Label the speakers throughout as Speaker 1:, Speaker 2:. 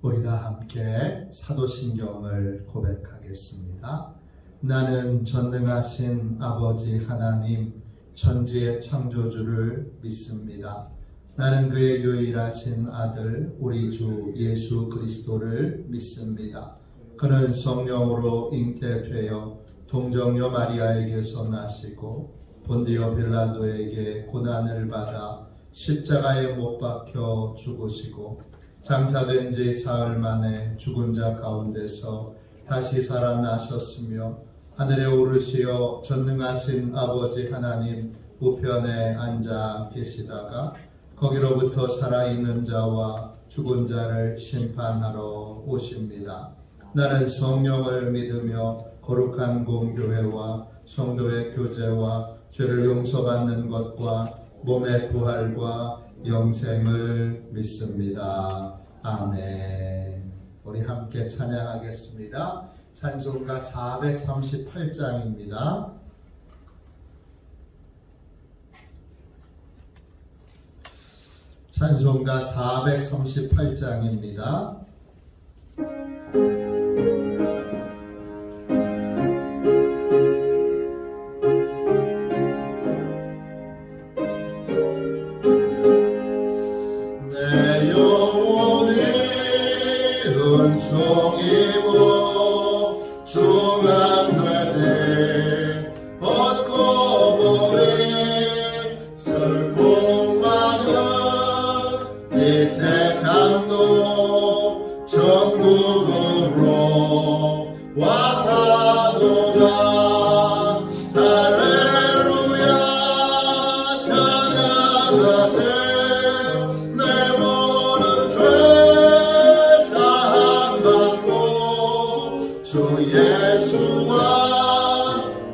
Speaker 1: 우리 다 함께 사도신경을 고백하겠습니다. 나는 전능하신 아버지 하나님 천지의 창조주를 믿습니다. 나는 그의 유일하신 아들 우리 주 예수 그리스도를 믿습니다. 그는 성령으로 잉태되어 동정녀 마리아에게서 나시고 본디오 빌라도에게 고난을 받아 십자가에 못 박혀 죽으시고 장사된 지 사흘 만에 죽은 자 가운데서 다시 살아나셨으며 하늘에 오르시어 전능하신 아버지 하나님 우편에 앉아 계시다가 거기로부터 살아있는 자와 죽은 자를 심판하러 오십니다. 나는 성령을 믿으며 거룩한 공교회와 성도의 교제와 죄를 용서받는 것과 몸의 부활과 영생을 믿습니다. 아멘. 우리 함께 찬양하겠습니다. 찬송가 438장입니다. 찬송가 438장입니다.
Speaker 2: 내 영혼이 은총이고 중한되지 벗고 보니 슬픔 많은 이 세상도 천국으로 와하도다. 할렐루야 찬양하세. 내 모든 죄 사함받고 주 예수와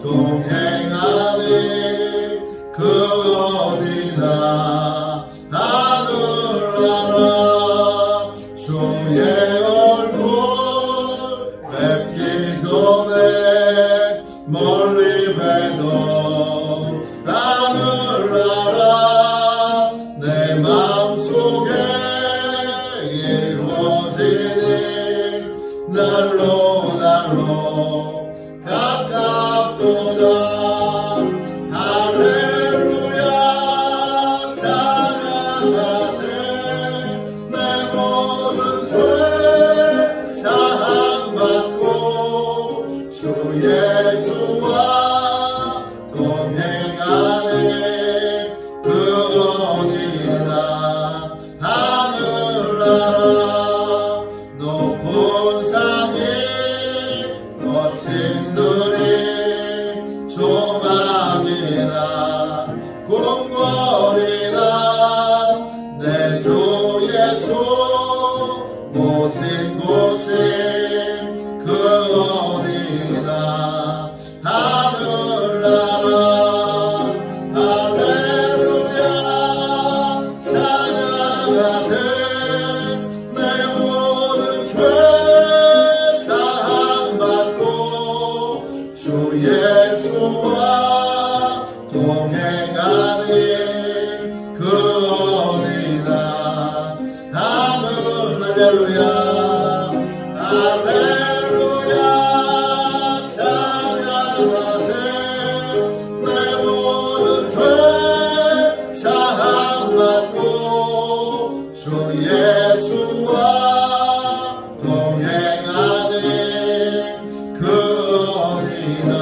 Speaker 2: 동행하니 그 어디나 하늘나라. 주의 얼굴 뵙기 전에 멀리 봬도 하늘나라. 내 마음속에 이루어지니 날로 가깝도다. 할렐루야 찬양하세. 내 모든 죄 사함받고 주 예수와 동행하니 그 어디나 하늘나라. 높은 산이 거친 들이 조망이나 궁궐이나 내 주 예수 모신 곳이 그 어디나 하늘나라. 할렐루야 찬양하세. 내 모든 죄 사함받고 주 예수와 동행하니 그 어디나 하늘. 할렐루야 할렐루야 찬양하세. 내 모든 죄 사함받고 주 예수와 동행하니 그 어디나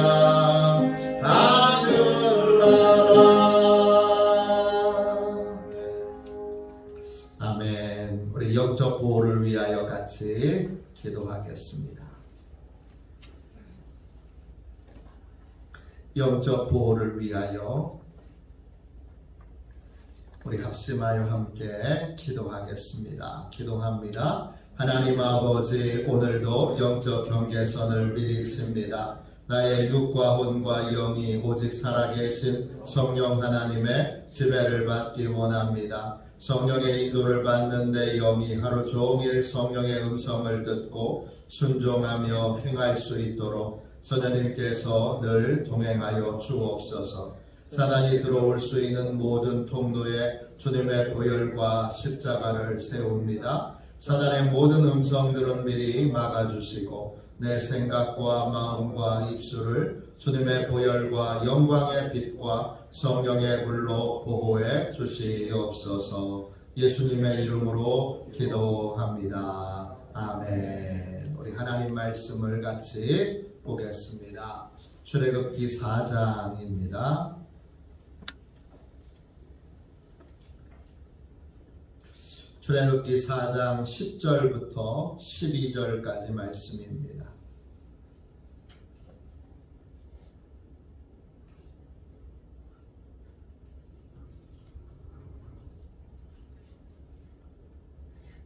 Speaker 2: 하늘나라.
Speaker 1: 아멘. 우리 영적 보호를 위하여 같이 기도하겠습니다. 영적 보호를 위하여 우리 합심하여 함께 기도하겠습니다. 기도합니다. 하나님 아버지, 오늘도 영적 경계선을 미리 칩니다. 나의 육과 혼과 영이 오직 살아계신 성령 하나님의 지배를 받기 원합니다. 성령의 인도를 받는 내 영이 하루 종일 성령의 음성을 듣고 순종하며 행할 수 있도록 선생님께서 늘 동행하여 주옵소서. 사단이 들어올 수 있는 모든 통로에 주님의 보혈과 십자가를 세웁니다. 사단의 모든 음성들은 미리 막아주시고 내 생각과 마음과 입술을 주님의 보혈과 영광의 빛과 성령의 불로 보호해 주시옵소서. 예수님의 이름으로 기도합니다. 아멘. 우리 하나님 말씀을 같이 보겠습니다. 출애굽기 4장입니다. 출애굽기 4장 10절부터 12절까지 말씀입니다.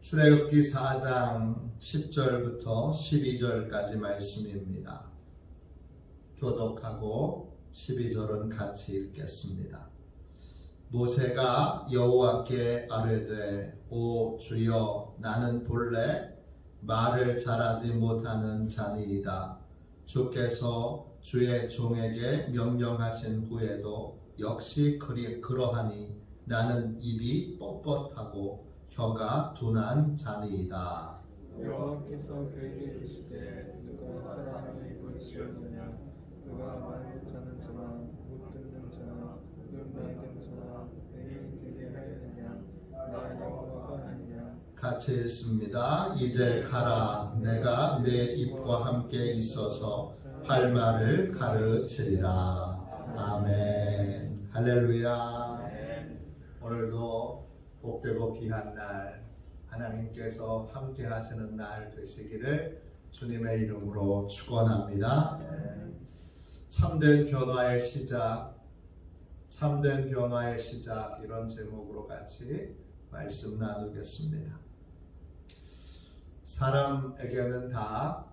Speaker 1: 출애굽기 4장 10절부터 12절까지 말씀입니다. 교독하고 12절은 같이 읽겠습니다. 모세가 여호와께 아뢰되 오 주여 나는 본래 말을 잘하지 못하는 자니이다. 주께서 주의 종에게 명령하신 후에도 역시 그러하니 나는 입이 뻣뻣하고 혀가 둔한 자니이다.
Speaker 3: 여호와께서 그에게 이르시되 누가 사람의 입을 지었느냐 누가 말 못하는 자나 못 듣는 자나 눈 맑은 자나 내게 되게 하였느냐 나 여호와가 아니냐.
Speaker 1: 같이 읽습니다. 이제 가라. 내가 내 입과 함께 있어서 할 말을 가르치리라. 아멘. 할렐루야. 오늘도 복되고 귀한 날, 하나님께서 함께 하시는 날 되시기를 주님의 이름으로 축원합니다. 참된 변화의 시작, 참된 변화의 시작, 이런 제목으로 같이 말씀 나누겠습니다. 사람에게는 다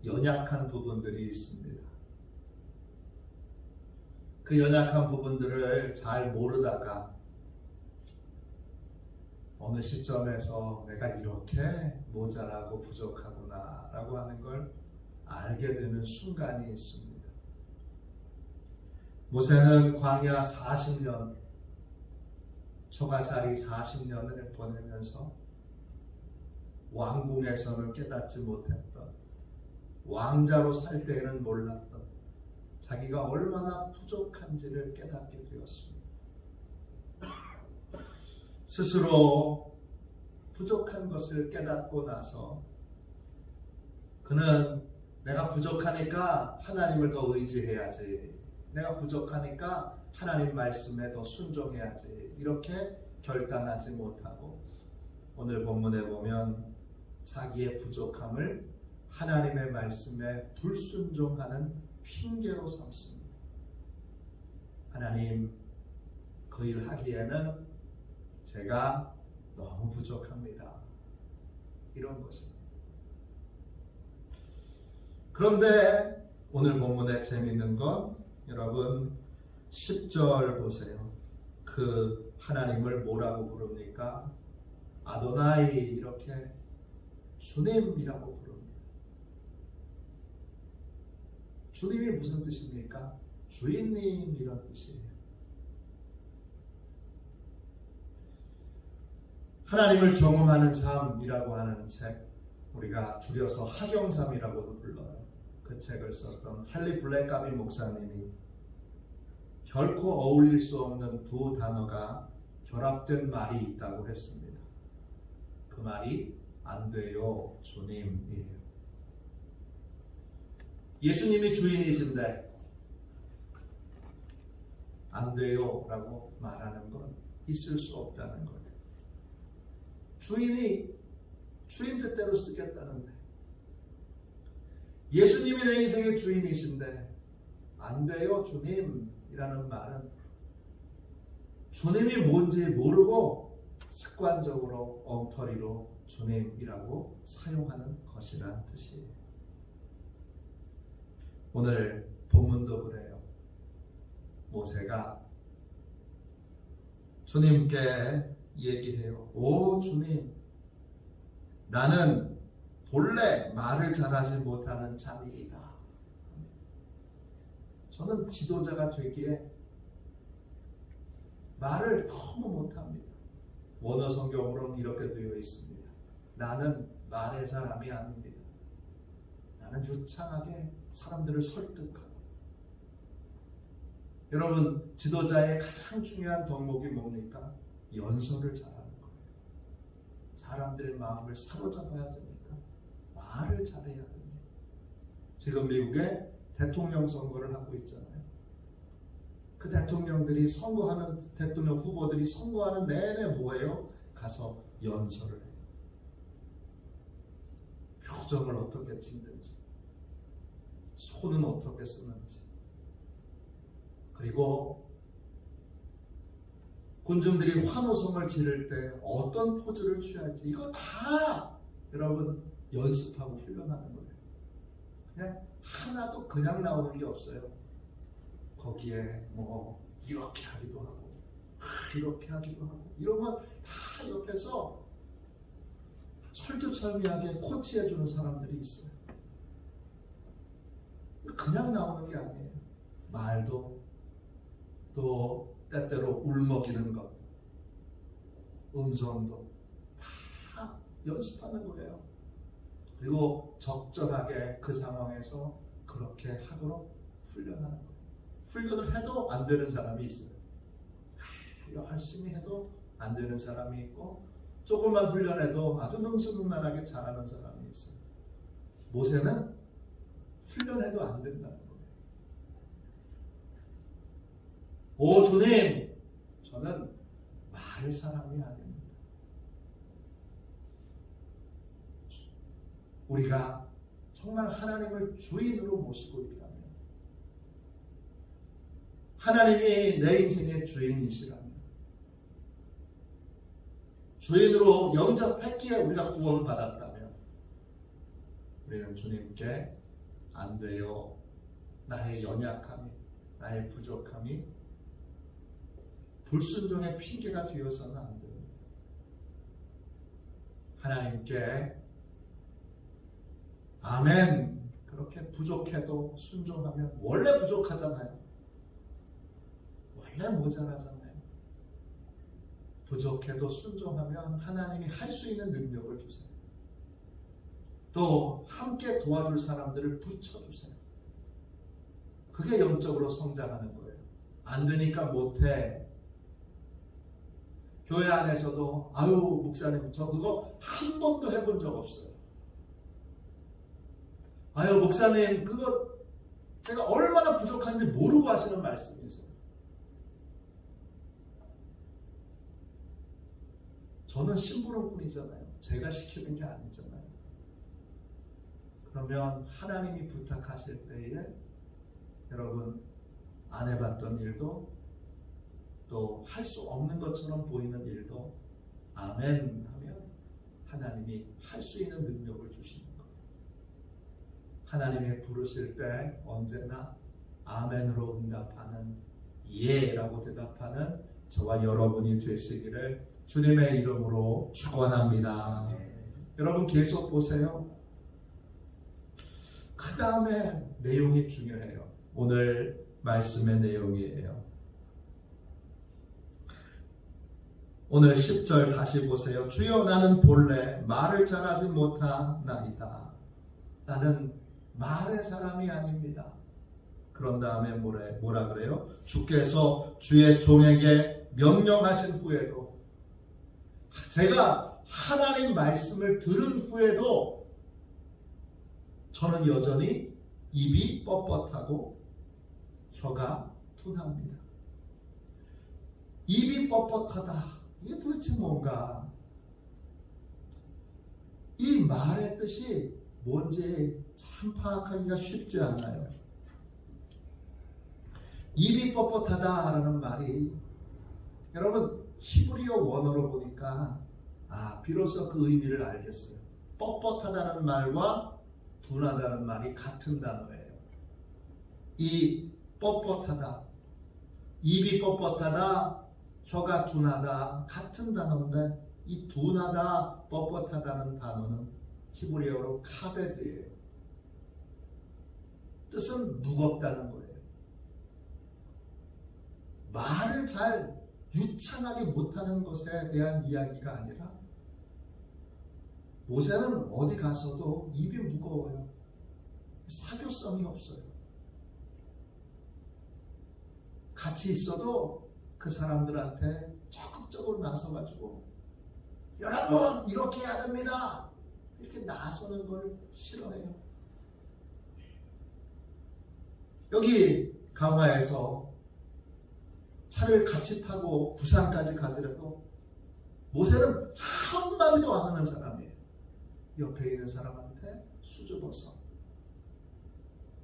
Speaker 1: 연약한 부분들이 있습니다. 그 연약한 부분들을 잘 모르다가 어느 시점에서 내가 이렇게 모자라고 부족하구나 라고 하는 걸 알게 되는 순간이 있습니다. 모세는 광야 40년, 초가살이 40년을 보내면서 왕궁에서는 깨닫지 못했던, 왕자로 살 때에는 몰랐던 자기가 얼마나 부족한지를 깨닫게 되었습니다. 스스로 부족한 것을 깨닫고 나서 그는 내가 부족하니까 하나님을 더 의지해야지, 내가 부족하니까 하나님 말씀에 더 순종해야지, 이렇게 결단하지 못하고 오늘 본문에 보면 자기의 부족함을 하나님의 말씀에 불순종하는 핑계로 삼습니다. 하나님, 그 일 하기에는 제가 너무 부족합니다. 이런 것입니다. 그런데 오늘 본문에 재미있는 건 여러분 10절 보세요. 그 하나님을 뭐라고 부릅니까? 아도나이, 이렇게 주님이라고 부릅니다. 주님이 무슨 뜻입니까? 주인님, 이런 뜻이에요. 하나님을 경험하는 삶이라고 하는 책, 우리가 줄여서 하경삼이라고도 불러요. 그 책을 썼던 할리 블랙가비 목사님이 결코 어울릴 수 없는 두 단어가 결합된 말이 있다고 했습니다. 그 말이 안 돼요, 주님이에요. 예수님이 주인이신데 안 돼요 라고 말하는 건 있을 수 없다는 거예요. 주인이 주인 뜻대로 쓰겠다는데, 예수님이 내 인생의 주인이신데 안 돼요 주님이라는 말은 주님이 뭔지 모르고 습관적으로 엉터리로 주님이라고 사용하는 것이란 뜻이에요. 오늘 본문도 그래요. 모세가 주님께 얘기해요. 오 주님, 나는 본래 말을 잘하지 못하는 자니이다. 저는 지도자가 되기에 말을 너무 못합니다. 원어 성경으로는 이렇게 되어 있습니다. 나는 말의 사람이 아닙니다. 나는 유창하게 사람들을 설득하고. 여러분, 지도자의 가장 중요한 덕목이 뭡니까? 연설을 잘하는 거예요. 사람들의 마음을 사로잡아야 되니까 말을 잘해야 됩니다. 지금 미국에 대통령 선거를 하고 있잖아요. 그 대통령들이 선거하는, 대통령 후보들이 선거하는 내내 뭐예요? 가서 연설을 해요. 표정을 어떻게 짓는지, 손은 어떻게 쓰는지, 그리고 군중들이 환호성을 지를 때 어떤 포즈를 취할지, 이거 다 여러분 연습하고 훈련하는 거예요. 그냥 하나도 그냥 나오는 게 없어요. 거기에 뭐 이렇게 하기도 하고 이렇게 하기도 하고, 이런 건 다 옆에서 철두철미하게 코치해주는 사람들이 있어요. 그냥 나오는 게 아니에요. 말도 또 때때로 울먹이는 것, 음성도 다 연습하는 거예요. 그리고 적절하게 그 상황에서 그렇게 하도록 훈련하는 거예요. 훈련을 해도 안 되는 사람이 있어요. 열심히 해도 안 되는 사람이 있고, 조금만 훈련해도 아주 능수능란하게 잘하는 사람이 있어요. 모세는 훈련해도 안 된다는 거예요. 오 주님, 저는 말의 사람이 아닙니다. 우리가 정말 하나님을 주인으로 모시고 있다면, 하나님이 내 인생의 주인이시라면, 주인으로 영접했기에 우리가 구원받았다면, 우리는 주님께 안 돼요, 나의 연약함이, 나의 부족함이 불순종의 핑계가 되어서는 안 됩니다. 하나님께 아멘, 그렇게 부족해도 순종하면, 원래 부족하잖아요. 원래 모자라잖아요. 부족해도 순종하면 하나님이 할 수 있는 능력을 주세요. 또 함께 도와줄 사람들을 붙여주세요. 그게 영적으로 성장하는 거예요. 안 되니까 못해. 교회 안에서도 아유 목사님 저 그거 한 번도 해본 적 없어요. 아유 목사님 그거 제가 얼마나 부족한지 모르고 하시는 말씀이세요. 저는 심부름꾼이잖아요. 제가 시키는 게 아니잖아요. 그러면 하나님이 부탁하실 때에 여러분 안 해봤던 일도, 또 할 수 없는 것처럼 보이는 일도 아멘 하면 하나님이 할 수 있는 능력을 주시는 거예요. 하나님이 부르실 때 언제나 아멘으로 응답하는, 예라고 대답하는 저와 여러분이 되시기를 주님의 이름으로 축원합니다. 여러분 계속 보세요. 그 다음에 내용이 중요해요. 오늘 말씀의 내용이에요. 오늘 10절 다시 보세요. 주여 나는 본래 말을 잘하지 못하나이다. 나는 말의 사람이 아닙니다. 그런 다음에 뭐라 그래요? 주께서 주의 종에게 명령하신 후에도, 제가 하나님 말씀을 들은 후에도 저는 여전히 입이 뻣뻣하고 혀가 둔합니다. 입이 뻣뻣하다. 이게 도대체 뭔가? 이 말의 뜻이 뭔지 참 파악하기가 쉽지 않아요. 입이 뻣뻣하다라는 말이, 여러분 히브리어 원어로 보니까 비로소 그 의미를 알겠어요. 뻣뻣하다는 말과 둔하다는 말이 같은 단어예요. 이 뻣뻣하다, 입이 뻣뻣하다, 혀가 둔하다 같은 단어인데, 이 둔하다, 뻣뻣하다는 단어는 히브리어로 카베드예요. 뜻은 무겁다는 거예요. 말을 잘 유창하게 못하는 것에 대한 이야기가 아니라 모세는 어디 가서도 입이 무거워요. 사교성이 없어요. 같이 있어도 그 사람들한테 적극적으로 나서가지고 여러분 이렇게 해야 됩니다. 이렇게 나서는 걸 싫어해요. 여기 강화에서 차를 같이 타고 부산까지 가더라도 모세는 한마디도 안 하는 사람이에요. 옆에 있는 사람한테 수줍어서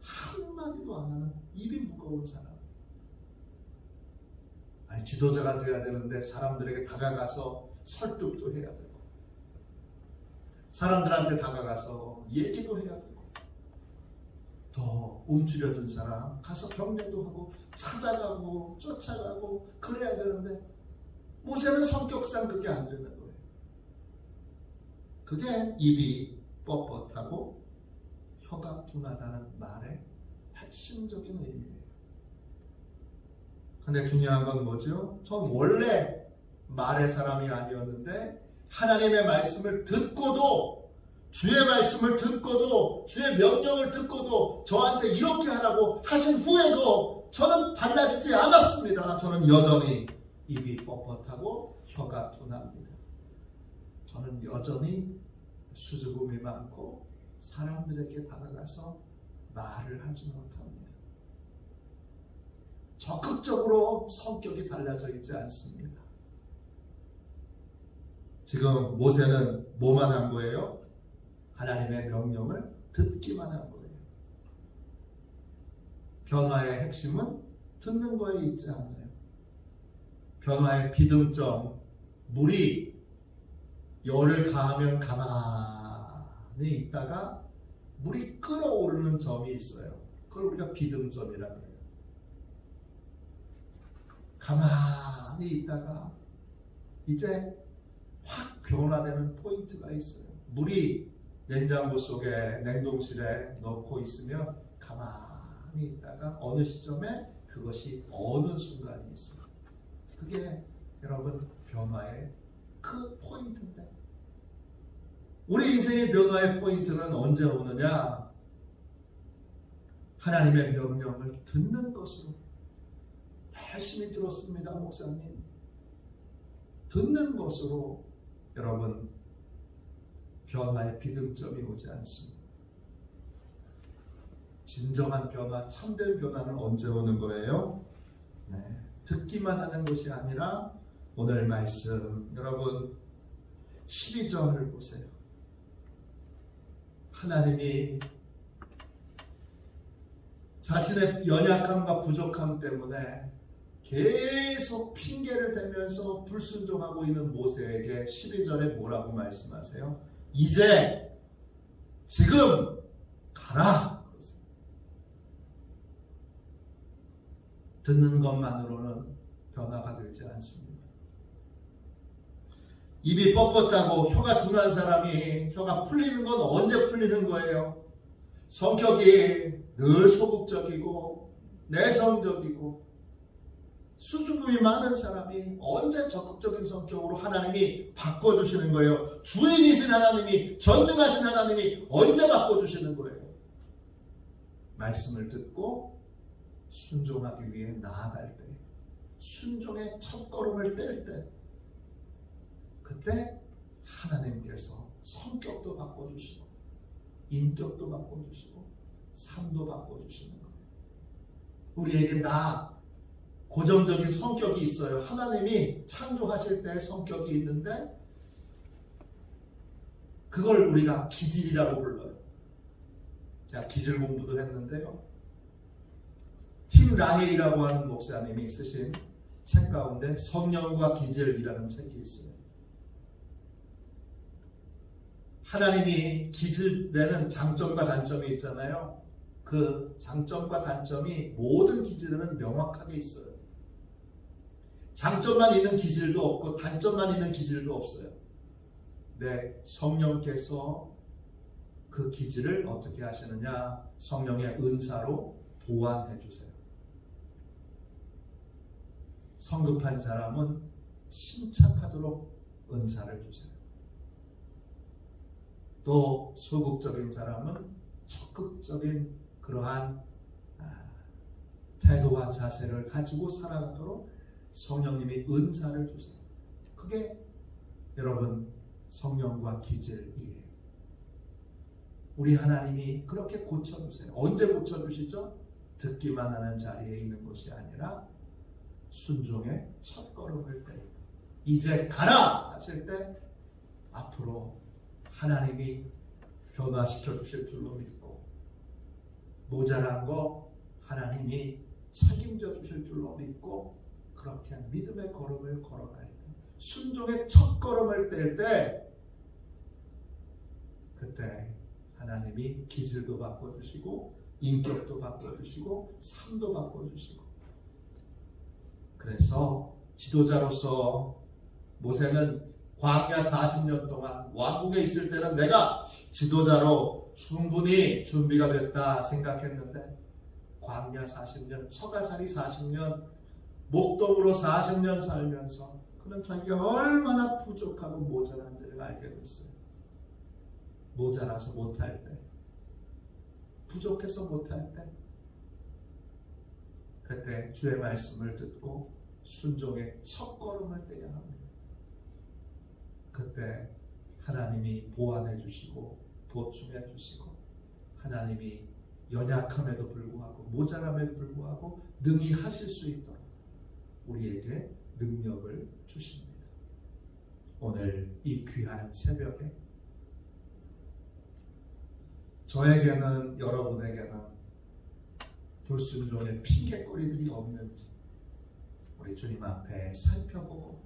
Speaker 1: 한마디도 안 하는 입이 무거운 사람이에요. 아니, 지도자가 돼야 되는데 사람들에게 다가가서 설득도 해야 되고 사람들한테 다가가서 얘기도 해야 되고 더 움츠려든 사람 가서 격려도 하고 찾아가고 쫓아가고 그래야 되는데 모세는 성격상 그게 안 되는 거예요. 그게 입이 뻣뻣하고 혀가 둔하다는 말의 핵심적인 의미예요. 근데 중요한 건 뭐죠? 전 원래 말의 사람이 아니었는데 하나님의 말씀을 듣고도 주의 말씀을 듣고도 주의 명령을 듣고도 저한테 이렇게 하라고 하신 후에도 저는 달라지지 않았습니다. 저는 여전히 입이 뻣뻣하고 혀가 둔합니다. 저는 여전히 수줍음이 많고 사람들에게 다가가서 말을 하지 못합니다. 적극적으로 성격이 달라져 있지 않습니다. 지금 모세는 뭐만 한 거예요? 하나님의 명령을 듣기만 한 거예요. 변화의 핵심은 듣는 거에 있지 않아요. 변화의 비등점, 물이 열을 가하면 가만히 있다가 물이 끓어오르는 점이 있어요. 그걸 우리가 비등점이라고 해요. 가만히 있다가 이제 확 변화되는 포인트가 있어요. 물이 냉장고 속에 냉동실에 넣고 있으면 가만히 있다가 어느 시점에 그것이 어느 순간이 있어요. 그게 여러분 변화의 그 포인트인데 우리 인생의 변화의 포인트는 언제 오느냐? 하나님의 명령을 듣는 것으로. 열심히 들었습니다, 목사님. 듣는 것으로 여러분 변화의 비등점이 오지 않습니다. 진정한 변화, 참된 변화는 언제 오는 거예요? 듣기만 하는 것이 아니라 오늘 말씀 여러분 12절을 보세요. 하나님이 자신의 연약함과 부족함 때문에 계속 핑계를 대면서 불순종하고 있는 모세에게 12절에 뭐라고 말씀하세요? 이제 지금 가라. 듣는 것만으로는 변화가 되지 않습니다. 입이 뻣뻣하고 혀가 둔한 사람이 혀가 풀리는 건 언제 풀리는 거예요? 성격이 늘 소극적이고 내성적이고 수줍음이 많은 사람이 언제 적극적인 성격으로 하나님이 바꿔주시는 거예요? 주인이신 하나님이, 전능하신 하나님이 언제 바꿔주시는 거예요? 말씀을 듣고 순종하기 위해 나아갈 때, 순종의 첫걸음을 뗄 때, 그때 하나님께서 성격도 바꿔주시고 인격도 바꿔주시고 삶도 바꿔주시는 거예요. 우리에게 고정적인 성격이 있어요. 하나님이 창조하실 때 성격이 있는데 그걸 우리가 기질이라고 불러요. 제가 기질 공부도 했는데요. 팀 라헤이라고 하는 목사님이 쓰신 책 가운데 성령과 기질이라는 책이 있어요. 하나님이 기질에는 장점과 단점이 있잖아요. 그 장점과 단점이 모든 기질에는 명확하게 있어요. 장점만 있는 기질도 없고 단점만 있는 기질도 없어요. 네, 성령께서 그 기질을 어떻게 하시느냐? 성령의 은사로 보완해 주세요. 성급한 사람은 침착하도록 은사를 주세요. 또 소극적인 사람은 적극적인 그러한 태도와 자세를 가지고 살아가도록 성령님이 은사를 주세요. 그게 여러분 성령과 기질이에요. 우리 하나님이 그렇게 고쳐주세요. 언제 고쳐주시죠? 듣기만 하는 자리에 있는 것이 아니라 순종의 첫걸음을 뗄 때, 이제 가라 하실 때 앞으로 하나님이 변화시켜 주실 줄로 믿고, 모자란 거 하나님이 책임져 주실 줄로 믿고, 그렇게 믿음의 걸음을 걸어갈 때, 순종의 첫걸음을 뗄 때, 그때 하나님이 기질도 바꿔주시고 인격도 바꿔주시고 삶도 바꿔주시고. 그래서 지도자로서 모세는 광야 40년 동안 왕궁에 있을 때는 내가 지도자로 충분히 준비가 됐다 생각했는데, 광야 40년, 처가살이 40년, 목동으로 40년 살면서 그는 자기가 얼마나 부족하고 모자란지를 알게 됐어요. 모자라서 못할 때, 부족해서 못할 때, 그때 주의 말씀을 듣고 순종의 첫걸음을 떼야 합니다. 그때 하나님이 보완해 주시고 보충해 주시고, 하나님이 연약함에도 불구하고 모자람에도 불구하고 능히 하실 수 있도록 우리에게 능력을 주십니다. 오늘 이 귀한 새벽에 저에게는, 여러분에게는 불순종의 핑계거리들이 없는지 우리 주님 앞에 살펴보고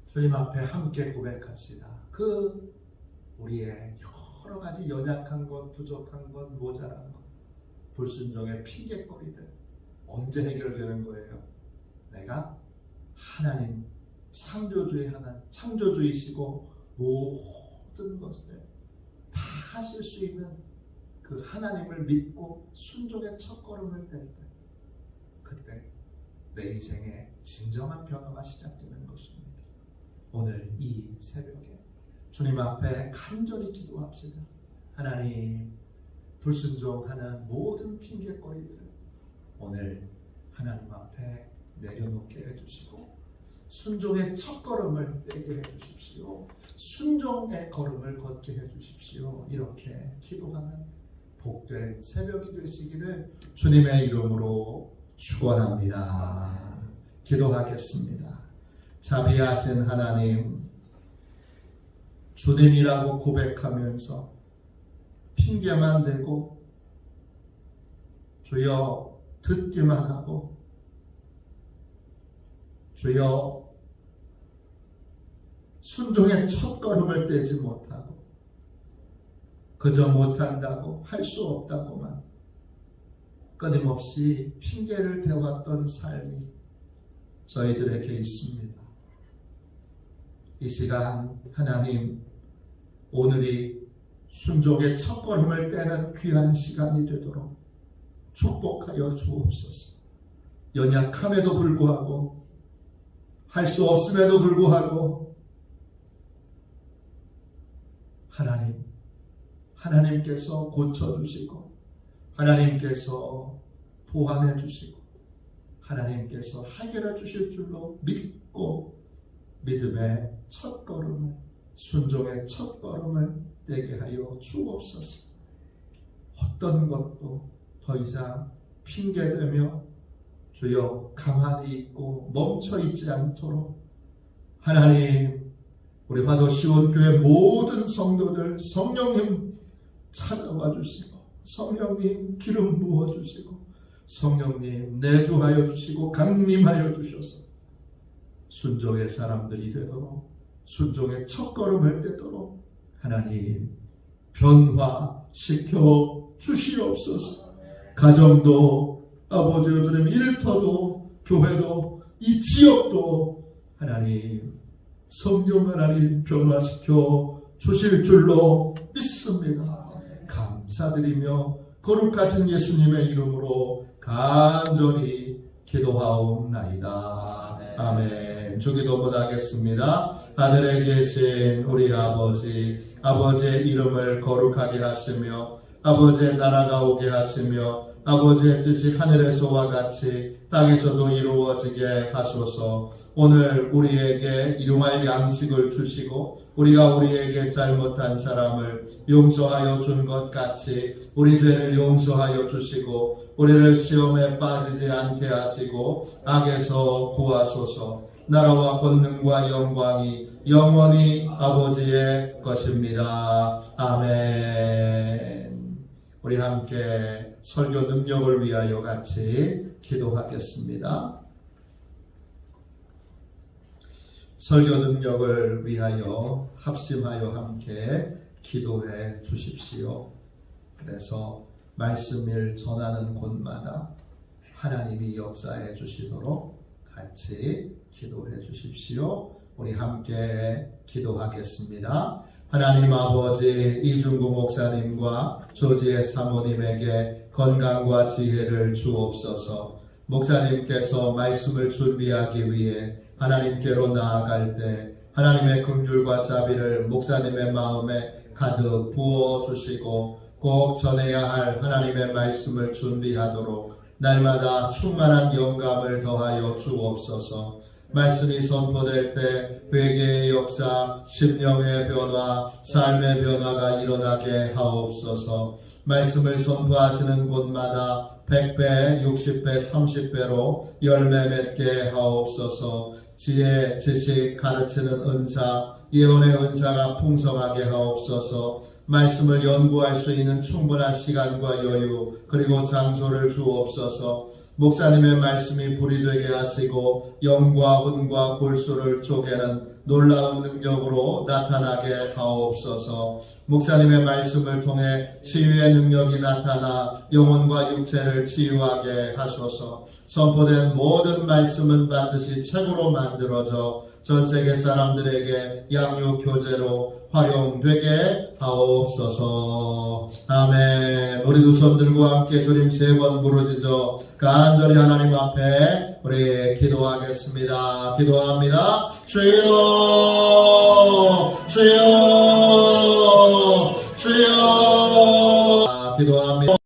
Speaker 1: 주님 앞에 함께 고백합시다. 그 우리의 여러 가지 연약한 것, 부족한 것, 모자란 것, 불순종의 핑계거리들 언제 해결되는 거예요? 내가 하나님, 창조주의 하나님, 창조주이시고 모든 것을 다 하실 수 있는 그 하나님을 믿고 순종의 첫걸음을 뗄 때, 그때 내 인생에 진정한 변화가 시작되는 것입니다. 오늘 이 새벽에 주님 앞에 간절히 기도합시다. 하나님, 불순종하는 모든 핑계거리들을 오늘 하나님 앞에 내려놓게 해주시고 순종의 첫걸음을 떼게 해주십시오. 순종의 걸음을 걷게 해주십시오. 이렇게 기도하는 복된 새벽이 되시기를 주님의 이름으로 축원합니다. 기도하겠습니다. 자비하신 하나님, 주님이라고 고백하면서 핑계만 대고 주여 듣기만 하고 주여 순종의 첫걸음을 떼지 못하고 그저 못한다고, 할 수 없다고만 끊임없이 핑계를 대왔던 삶이 저희들에게 있습니다. 이 시간 하나님, 오늘이 순종의 첫걸음을 떼는 귀한 시간이 되도록 축복하여 주옵소서. 연약함에도 불구하고, 할 수 없음에도 불구하고 하나님께서 고쳐주시고 하나님께서 보완해 주시고 하나님께서 해결해 주실 줄로 믿고 믿음의 첫걸음을, 순종의 첫걸음을 떼게 하여 주옵소서. 어떤 것도 더 이상 핑계대며 주여 가만히 있고 멈춰 있지 않도록 하나님, 우리 화도시온교회 모든 성도들 성령님 찾아와 주시고 성령님 기름 부어 주시고 성령님 내주하여 주시고 강림하여 주셔서 순종의 사람들이 되도록, 순종의 첫걸음을 떼도록 하나님 변화시켜 주시옵소서. 가정도 아버지여 주님, 일터도 교회도 이 지역도 하나님 성령 하나님 변화시켜 주실 줄로 믿습니다. 감사드리며 거룩하신 예수님의 이름으로 간절히 기도하옵나이다. 아멘. 주기도문 하겠습니다. 하늘에 계신 우리 아버지, 아버지의 이름을 거룩하게 하시며 아버지의 나라가 오게 하시며 아버지의 뜻이 하늘에서와 같이 땅에서도 이루어지게 하소서. 오늘 우리에게 일용할 양식을 주시고 우리가 우리에게 잘못한 사람을 용서하여 준 것 같이 우리 죄를 용서하여 주시고 우리를 시험에 빠지지 않게 하시고 악에서 구하소서. 나라와 권능과 영광이 영원히 아버지의 것입니다. 아멘. 우리 함께 설교 능력을 위하여 같이 기도하겠습니다. 설교 능력을 위하여 합심하여 함께 기도해 주십시오. 그래서 말씀을 전하는 곳마다 하나님이 역사해 주시도록 같이 기도해 주십시오. 우리 함께 기도하겠습니다. 하나님 아버지, 이중구 목사님과 조지의 사모님에게 건강과 지혜를 주옵소서. 목사님께서 말씀을 준비하기 위해 하나님께로 나아갈 때 하나님의 긍휼과 자비를 목사님의 마음에 가득 부어주시고 꼭 전해야 할 하나님의 말씀을 준비하도록 날마다 충만한 영감을 더하여 주옵소서. 말씀이 선포될 때 회개의 역사, 심령의 변화, 삶의 변화가 일어나게 하옵소서. 말씀을 선포하시는 곳마다 100배, 60배, 30배로 열매 맺게 하옵소서. 지혜, 지식, 가르치는 은사, 예언의 은사가 풍성하게 하옵소서. 말씀을 연구할 수 있는 충분한 시간과 여유 그리고 장소를 주옵소서. 목사님의 말씀이 불이 되게 하시고 영과 혼과 골수를 쪼개는 놀라운 능력으로 나타나게 하옵소서. 목사님의 말씀을 통해 치유의 능력이 나타나 영혼과 육체를 치유하게 하소서. 선포된 모든 말씀은 반드시 책으로 만들어져 전 세계 사람들에게 양육 교재로 활용되게 하옵소서. 아멘. 우리 두 손 들고 함께 주님 3번 부르짖어 간절히 하나님 앞에 우리 기도하겠습니다. 기도합니다. 주여, 주여, 주여. 기도합니다.